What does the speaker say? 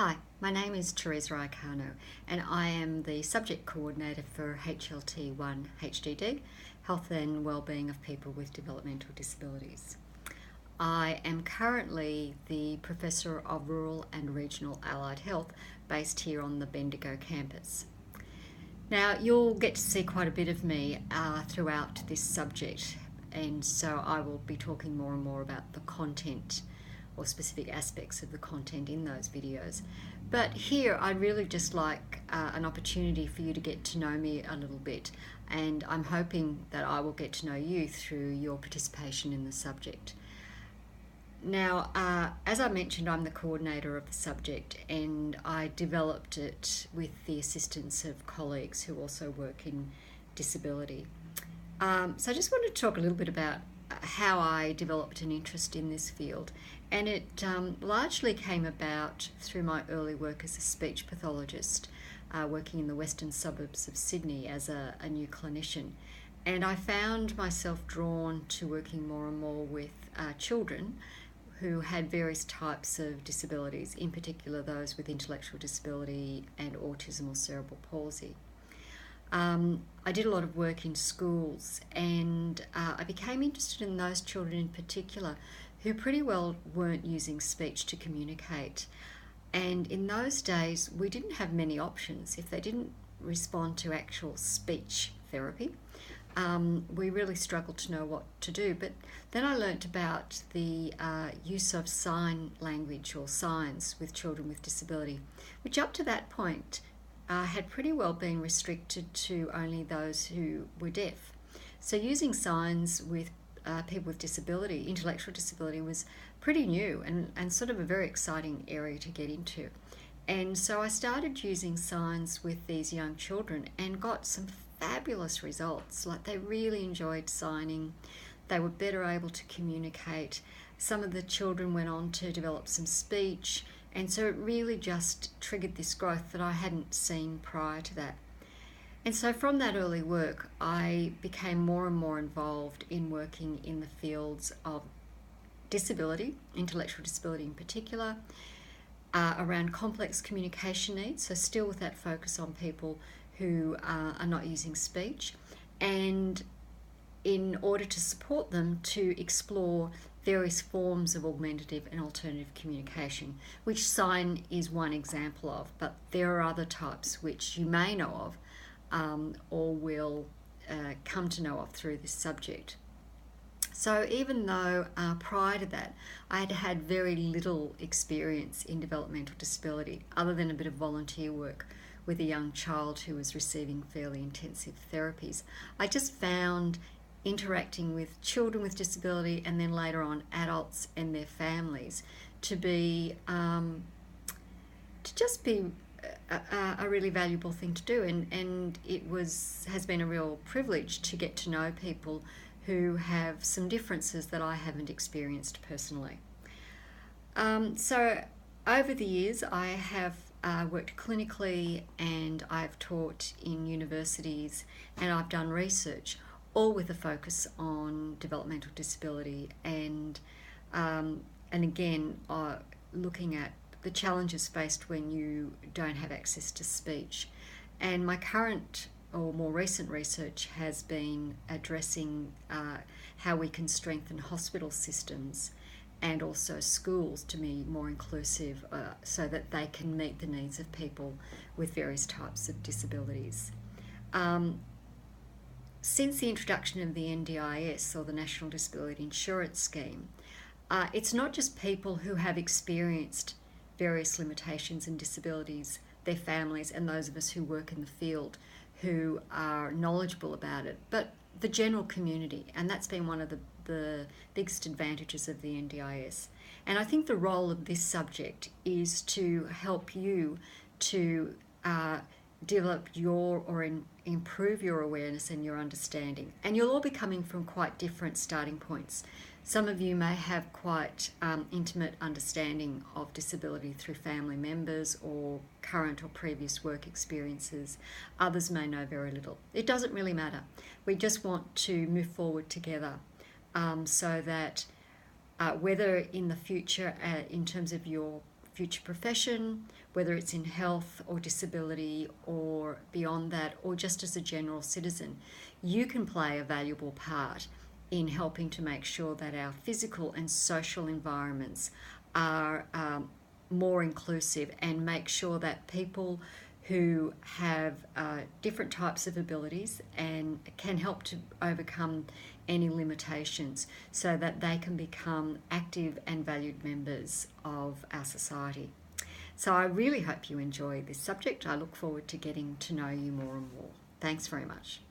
Hi, my name is Teresa Icano and I am the Subject Coordinator for HLT1HDD, Health and Wellbeing of People with Developmental Disabilities. I am currently the Professor of Rural and Regional Allied Health based here on the Bendigo campus. Now, you'll get to see quite a bit of me throughout this subject, and so I will be talking more and more about the content or specific aspects of the content in those videos. But here I'd really just like an opportunity for you to get to know me a little bit, and I'm hoping that I will get to know you through your participation in the subject. Now, as I mentioned, I'm the coordinator of the subject, and I developed it with the assistance of colleagues who also work in disability. So I just wanted to talk a little bit about how I developed an interest in this field, and it largely came about through my early work as a speech pathologist, working in the western suburbs of Sydney as a new clinician. And I found myself drawn to working more and more with children who had various types of disabilities, in particular those with intellectual disability and autism or cerebral palsy. I did a lot of work in schools, and I became interested in those children in particular who pretty well weren't using speech to communicate. And in those days, we didn't have many options. If they didn't respond to actual speech therapy, we really struggled to know what to do. But then I learnt about the use of sign language or signs with children with disability, which up to that point had pretty well been restricted to only those who were deaf. So using signs with people with disability, intellectual disability, was pretty new and sort of a very exciting area to get into. And so I started using signs with these young children and got some fabulous results. Like, they really enjoyed signing. They were better able to communicate. Some of the children went on to develop some speech, and so it really just triggered this growth that I hadn't seen prior to that. And so from that early work, I became more and more involved in working in the fields of disability, intellectual disability in particular, around complex communication needs, so still with that focus on people who are not using speech, and in order to support them to explore various forms of augmentative and alternative communication, which sign is one example of, but there are other types which you may know of or will come to know of through this subject. So even though prior to that I had had very little experience in developmental disability, other than a bit of volunteer work with a young child who was receiving fairly intensive therapies, I just found interacting with children with disability and then later on adults and their families to be a really valuable thing to do, and it has been a real privilege to get to know people who have some differences that I haven't experienced personally. So over the years I have worked clinically, and I've taught in universities, and I've done research, all with a focus on developmental disability and again looking at the challenges faced when you don't have access to speech. And my current or more recent research has been addressing how we can strengthen hospital systems and also schools to be more inclusive so that they can meet the needs of people with various types of disabilities. Since the introduction of the NDIS, or the National Disability Insurance Scheme, it's not just people who have experienced various limitations and disabilities, their families, and those of us who work in the field who are knowledgeable about it, but the general community, and that's been one of the biggest advantages of the NDIS. And I think the role of this subject is to help you to develop improve your awareness and your understanding. And you'll all be coming from quite different starting points. Some of you may have quite intimate understanding of disability through family members or current or previous work experiences. Others may know very little. It doesn't really matter. We just want to move forward together so that whether in the future, in terms of your future profession, whether it's in health or disability or beyond that, or just as a general citizen, you can play a valuable part in helping to make sure that our physical and social environments are more inclusive, and make sure that people who have different types of abilities and can help to overcome any limitations, so that they can become active and valued members of our society. So I really hope you enjoy this subject. I look forward to getting to know you more and more. Thanks very much.